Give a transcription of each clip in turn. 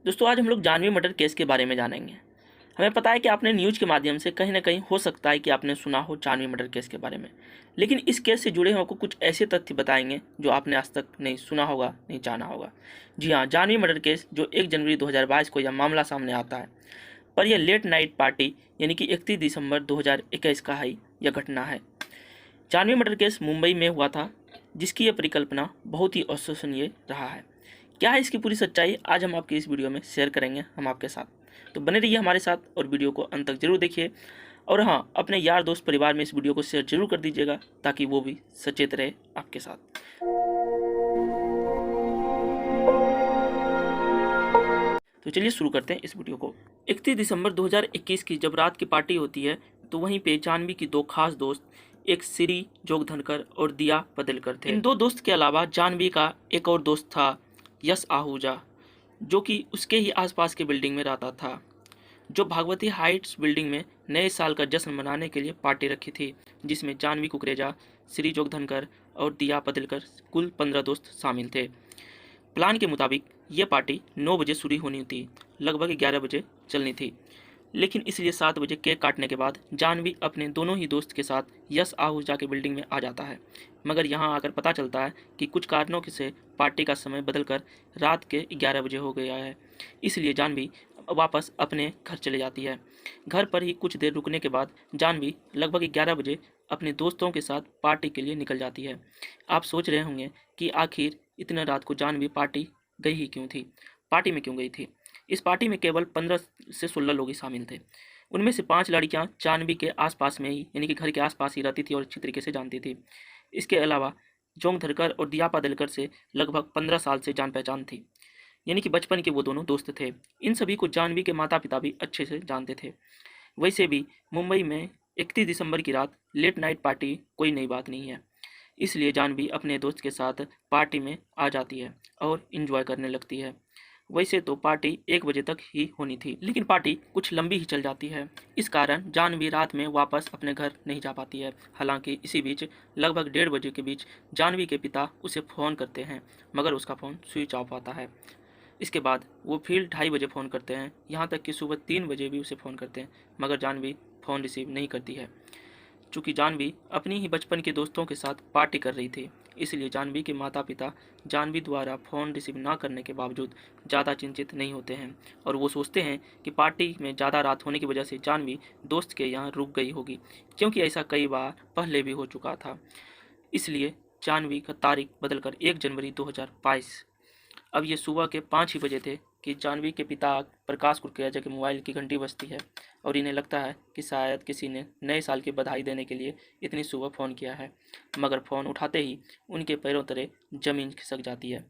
दोस्तों आज हम लोग जानवी मर्डर केस के बारे में जानेंगे। हमें पता है कि आपने न्यूज़ के माध्यम से कहीं ना कहीं हो सकता है कि आपने सुना हो जानवी मर्डर केस के बारे में, लेकिन इस केस से जुड़े हम आपको कुछ ऐसे तथ्य बताएंगे जो आपने आज तक नहीं सुना होगा, नहीं जाना होगा। जी हाँ, जानवी मर्डर केस जो 1 जनवरी 2022 को यह मामला सामने आता है, पर यह लेट नाइट पार्टी यानी कि 31 दिसंबर 2021 का है यह घटना है। जानवी मर्डर केस मुंबई में हुआ था, जिसकी यह परिकल्पना बहुत ही अविश्वसनीय रहा है। क्या है इसकी पूरी सच्चाई, आज हम आपकी इस वीडियो में शेयर करेंगे हम आपके साथ। तो बने रहिए हमारे साथ और वीडियो को अंत तक जरूर देखिए। और हाँ, अपने यार दोस्त परिवार में इस वीडियो को शेयर जरूर कर दीजिएगा ताकि वो भी सचेत रहे आपके साथ। तो चलिए शुरू करते हैं इस वीडियो को। 31 दिसंबर 2021 की जब रात की पार्टी होती है तो वहीं पे जानवी की दो खास दोस्त, एक श्री जोगधनकर और दिया पदलकर थे। इन दो दोस्त के अलावा जानवी का एक और दोस्त था, यश आहूजा, जो कि उसके ही आसपास के बिल्डिंग में रहता था, जो भागवती हाइट्स बिल्डिंग में नए साल का जश्न मनाने के लिए पार्टी रखी थी, जिसमें जानवी कुकरेजा, श्री जोगधनकर और दिया पदलकर कुल 15 दोस्त शामिल थे। प्लान के मुताबिक ये पार्टी 9 बजे शुरू होनी थी, लगभग 11 बजे चलनी थी, लेकिन इसलिए 7 बजे केक काटने के बाद जानवी अपने दोनों ही दोस्त के साथ यश आहूजा के बिल्डिंग में आ जाता है। मगर यहाँ आकर पता चलता है कि कुछ कारणों से पार्टी का समय बदलकर रात के 11 बजे हो गया है, इसलिए जानवी वापस अपने घर चले जाती है। घर पर ही कुछ देर रुकने के बाद जानवी लगभग 11 बजे अपने दोस्तों के साथ पार्टी के लिए निकल जाती है। आप सोच रहे होंगे कि आखिर इतने रात को जानवी पार्टी गई ही क्यों थी, पार्टी में क्यों गई थी। इस पार्टी में केवल 15 से 16 लोग ही शामिल थे। उनमें से 5 लड़कियां जानवी के आसपास में ही यानी कि घर के आसपास ही रहती थी और अच्छी तरीके से जानती थी। इसके अलावा जोंगधरकर और दिया पादलकर से लगभग 15 साल से जान पहचान थी, यानी कि बचपन के वो दोनों दोस्त थे। इन सभी को जानवी के माता पिता भी अच्छे से जानते थे। वैसे भी मुंबई में 31 दिसंबर की रात लेट नाइट पार्टी कोई नई बात नहीं है, इसलिए जानवी अपने दोस्त के साथ पार्टी में आ जाती है और इन्जॉय करने लगती है। वैसे तो पार्टी 1 बजे तक ही होनी थी, लेकिन पार्टी कुछ लंबी ही चल जाती है। इस कारण जानवी रात में वापस अपने घर नहीं जा पाती है। हालांकि इसी बीच लगभग 1:30 बजे के बीच जानवी के पिता उसे फ़ोन करते हैं, मगर उसका फ़ोन स्विच ऑफ आता है। इसके बाद वो फिर 2:30 बजे फ़ोन करते हैं, यहाँ तक कि सुबह 3 बजे भी उसे फ़ोन करते हैं, मगर जानवी फ़ोन रिसीव नहीं करती है। चूँकि जानवी अपनी ही बचपन के दोस्तों के साथ पार्टी कर रही थी, इसलिए जानवी के माता पिता जानवी द्वारा फ़ोन रिसीव ना करने के बावजूद ज़्यादा चिंतित नहीं होते हैं और वो सोचते हैं कि पार्टी में ज़्यादा रात होने की वजह से जानवी दोस्त के यहाँ रुक गई होगी, क्योंकि ऐसा कई बार पहले भी हो चुका था। इसलिए जानवी का तारीख बदलकर 1 जनवरी 2022। अब ये सुबह के 5 ही बजे थे कि जानवी के पिता प्रकाश कुकरेजा के मोबाइल की घंटी बजती है और इन्हें लगता है कि शायद किसी ने नए साल की बधाई देने के लिए इतनी सुबह फ़ोन किया है। मगर फ़ोन उठाते ही उनके पैरों तले ज़मीन खिसक जाती है।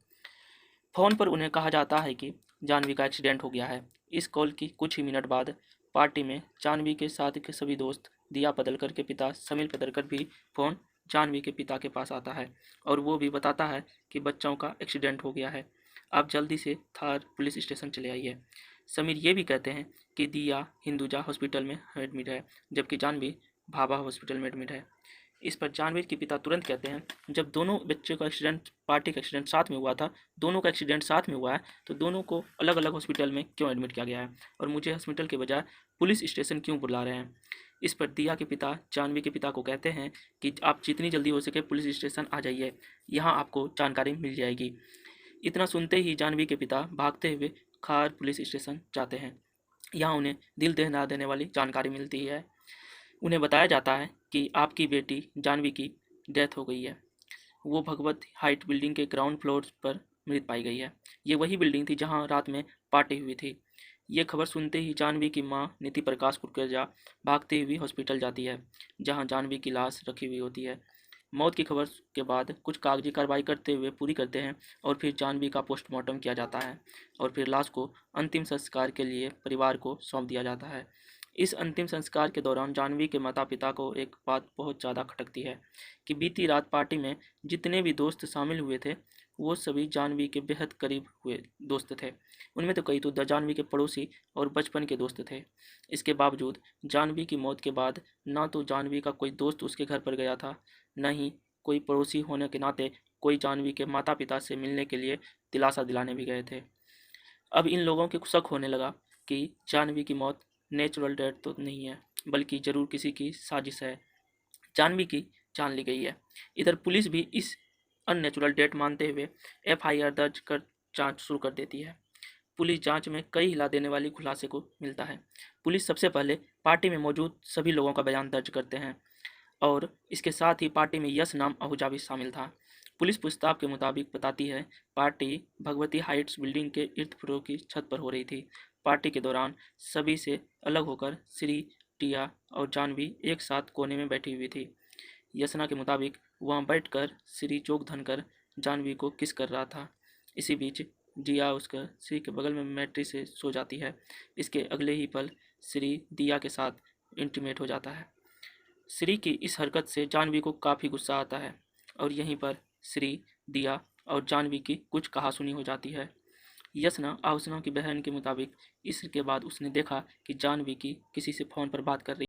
फ़ोन पर उन्हें कहा जाता है कि जानवी का एक्सीडेंट हो गया है। इस कॉल की कुछ ही मिनट बाद पार्टी में जानवी के साथ के सभी दोस्त, दिया पदलकर के पिता समीर पदलकर भी फ़ोन जानवी के पिता के पास आता है और वो भी बताता है कि बच्चों का एक्सीडेंट हो गया है, आप जल्दी से थार पुलिस स्टेशन चले आइए। समीर ये भी कहते हैं कि दिया हिंदुजा हॉस्पिटल में एडमिट है, जबकि जानवी भाभा हॉस्पिटल में एडमिट है। इस पर जानवी के पिता तुरंत कहते हैं, जब दोनों बच्चों का एक्सीडेंट, पार्टी का एक्सीडेंट साथ में हुआ था, दोनों का एक्सीडेंट साथ में हुआ है, तो दोनों को अलग अलग हॉस्पिटल में क्यों एडमिट किया गया है और मुझे हॉस्पिटल के बजाय पुलिस स्टेशन क्यों बुला रहे हैं। इस पर दिया के पिता जानवी के पिता को कहते हैं कि आप जितनी जल्दी हो सके पुलिस स्टेशन आ जाइए, यहाँ आपको जानकारी मिल जाएगी। इतना सुनते ही जानवी के पिता भागते हुए खार पुलिस स्टेशन जाते हैं। यहाँ उन्हें दिल दहला देने वाली जानकारी मिलती है। उन्हें बताया जाता है कि आपकी बेटी जानवी की डेथ हो गई है। वो भगवत हाइट बिल्डिंग के ग्राउंड फ्लोर पर मृत पाई गई है। ये वही बिल्डिंग थी जहाँ रात में पार्टी हुई थी। ये खबर सुनते ही जानवी की माँ नीति प्रकाश कुकरेजा भागती हुई हॉस्पिटल जाती है, जहाँ जानवी की लाश रखी हुई होती है। मौत की खबर के बाद कुछ कागजी कार्रवाई करते हुए पूरी करते हैं और फिर जानवी का पोस्टमार्टम किया जाता है और फिर लाश को अंतिम संस्कार के लिए परिवार को सौंप दिया जाता है। इस अंतिम संस्कार के दौरान जानवी के माता पिता को एक बात बहुत ज़्यादा खटकती है कि बीती रात पार्टी में जितने भी दोस्त शामिल हुए थे वो सभी जानवी के बेहद करीब हुए दोस्त थे। उनमें तो कई तो जानवी के पड़ोसी और बचपन के दोस्त थे। इसके बावजूद जानवी की मौत के बाद ना तो जानवी का कोई दोस्त उसके घर पर गया था, न ही कोई पड़ोसी होने के नाते कोई जानवी के माता पिता से मिलने के लिए दिलासा दिलाने भी गए थे। अब इन लोगों के शक होने लगा कि जाह्नवी की मौत नेचुरल डेथ तो नहीं है, बल्कि जरूर किसी की साजिश है। जाह्नवी की जान ली गई है। इधर पुलिस भी इस अननेचुरल डेथ मानते हुए एफआईआर दर्ज कर जांच शुरू कर देती है। पुलिस जांच में कई हिला देने वाली खुलासे को मिलता है। पुलिस सबसे पहले पार्टी में मौजूद सभी लोगों का बयान दर्ज करते हैं और इसके साथ ही पार्टी में यश नाम आहूजा भी शामिल था। पुलिस पूछताछ के मुताबिक बताती है, पार्टी भगवती हाइट्स बिल्डिंग के इर्द फ्लोर की छत पर हो रही थी। पार्टी के दौरान सभी से अलग होकर श्री, टिया और जाह्नवी एक साथ कोने में बैठी हुई थी। यसना के मुताबिक वहां बैठकर श्री जोग धनकर जाह्नवी को किस कर रहा था। इसी बीच दिया उसकर श्री के बगल में मैट्री से सो जाती है। इसके अगले ही पल श्री दिया के साथ इंटीमेट हो जाता है। श्री की इस हरकत से जाह्नवी को काफ़ी गुस्सा आता है और यहीं पर श्री, दिया और जाह्नवी की कुछ कहासुनी हो जाती है। यसना आहूजा की बहन के मुताबिक इसके बाद उसने देखा कि जाह्नवी की किसी से फ़ोन पर बात कर रही